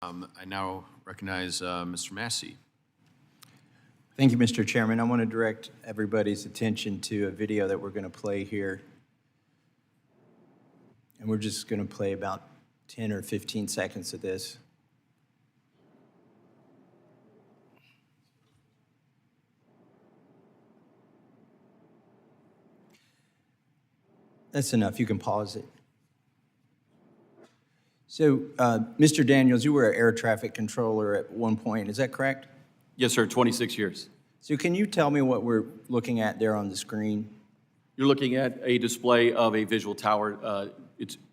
I now recognize Mr. Massie. Thank you, Mr. Chairman. I want to direct everybody's attention to a video that we're going to play here. And we're just going to play about 10 or 15 seconds of this. That's enough. You can pause it. So, Mr. Daniels, you were an air traffic controller at one point. Is that correct? Yes, sir, 26 years. So can you tell me what we're looking at there on the screen? You're looking at a display of a visual tower.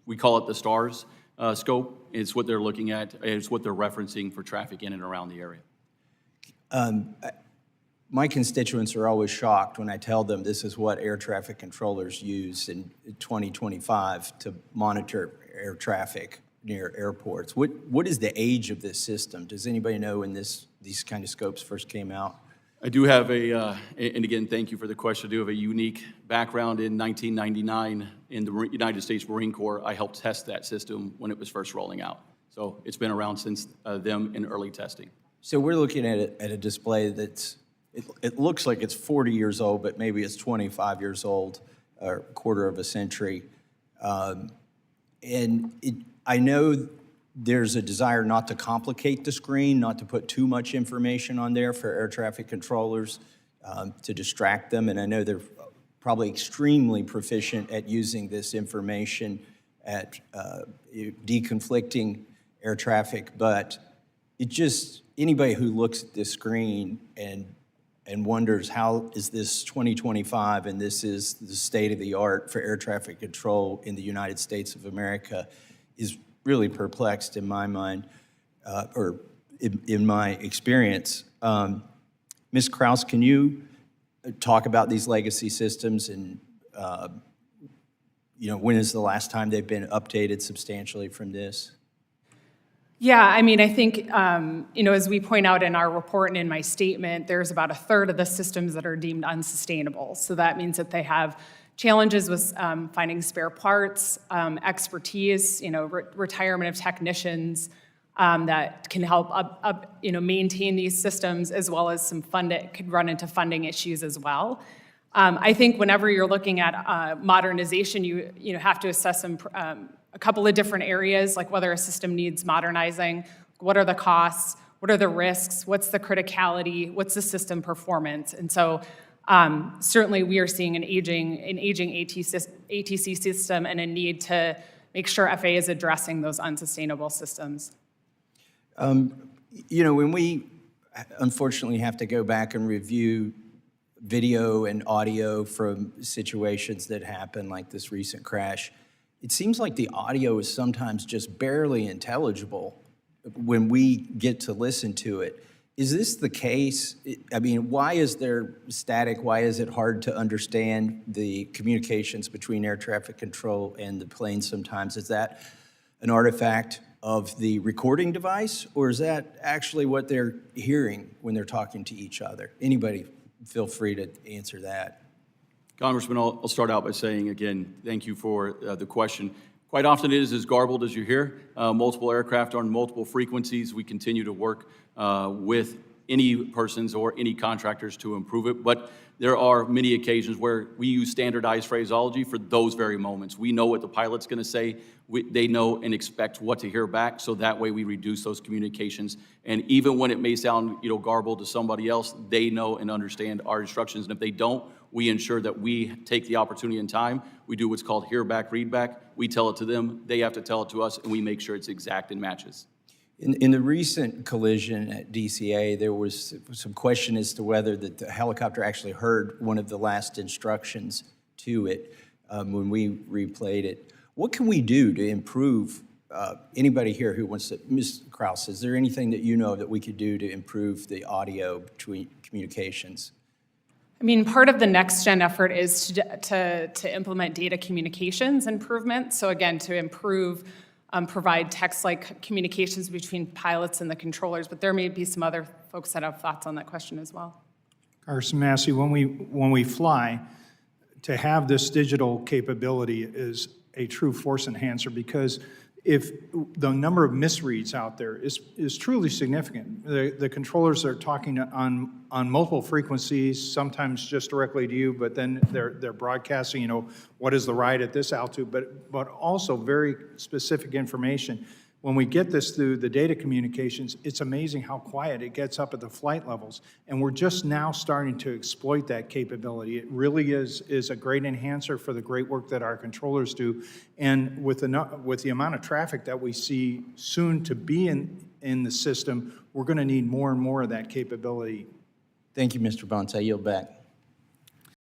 We call it the STARS scope. It's what they're looking at. It's what they're referencing for traffic in and around the area. My constituents are always shocked when I tell them this is what air traffic controllers use in 2025 to monitor air traffic near airports. What is the age of this system? Does anybody know when these kind of scopes first came out? I do have and again, thank you for the question. I do have a unique background. In 1999 in the United States Marine Corps. I helped test that system when it was first rolling out. So it's been around since them in early testing. So we're looking at a display that's, it looks like it's 40 years old, but maybe it's 25 years old, or a quarter of a century. I know there's a desire not to complicate the screen, not to put too much information on there for air traffic controllers to distract them. And I know they're probably extremely proficient at using this information at deconflicting air traffic. But it just, anybody who looks at this screen and wonders how is this 2025 and this is the state of the art for air traffic control in the United States of America is really perplexed in my mind, or in my experience. Ms. Kraus, can you talk about these legacy systems and when is the last time they've been updated substantially from this? Yeah, I mean, I think, as we point out in our report and in my statement, there's about a third of the systems that are deemed unsustainable. So that means that they have challenges with finding spare parts, expertise, retirement of technicians that can help maintain these systems, as well as some could run into funding issues as well. I think whenever you're looking at modernization, you have to assess a couple of different areas, like whether a system needs modernizing, what are the costs, what are the risks, what's the criticality, what's the system performance. And so certainly we are seeing an aging ATC system and a need to make sure FAA is addressing those unsustainable systems. When we unfortunately have to go back and review video and audio from situations that happen, like this recent crash, it seems like the audio is sometimes just barely intelligible when we get to listen to it. Is this the case? I mean, why is there static? Why is it hard to understand the communications between air traffic control and the plane sometimes? Is that an artifact of the recording device, or is that actually what they're hearing when they're talking to each other? Anybody feel free to answer that. Congressman, I'll start out by saying, again, thank you for the question. Quite often it is as garbled as you hear. Multiple aircraft on multiple frequencies. We continue to work with any persons or any contractors to improve it, but there are many occasions where we use standardized phraseology for those very moments. We know what the pilot's going to say. They know and expect what to hear back, so that way we reduce those communications. And even when it may sound garbled to somebody else, they know and understand our instructions. And if they don't, we ensure that we take the opportunity and time. We do what's called hear back, read back. We tell it to them, they have to tell it to us, and we make sure it's exact and matches. In the recent collision at DCA, there was some question as to whether the helicopter actually heard one of the last instructions to it when we replayed it. What can we do to improve, anybody here who wants to, Ms. Kraus, is there anything that you know that we could do to improve the audio between communications? I mean, part of the next-gen effort is to implement data communications improvements. So again, to improve, provide text-like communications between pilots and the controllers, but there may be some other folks that have thoughts on that question as well. Congressman Massie, when we fly, to have this digital capability is a true force enhancer, because if the number of misreads out there is truly significant. The controllers are talking on multiple frequencies, sometimes just directly to you, but then they're broadcasting, you know, what is the ride at this altitude, but also very specific information. When we get this through the data communications, it's amazing how quiet it gets up at the flight levels. And we're just now starting to exploit that capability. It really is a great enhancer for the great work that our controllers do. And with the amount of traffic that we see soon to be in the system, we're going to need more and more of that capability. Thank you, Mr. Bunce. I yield back.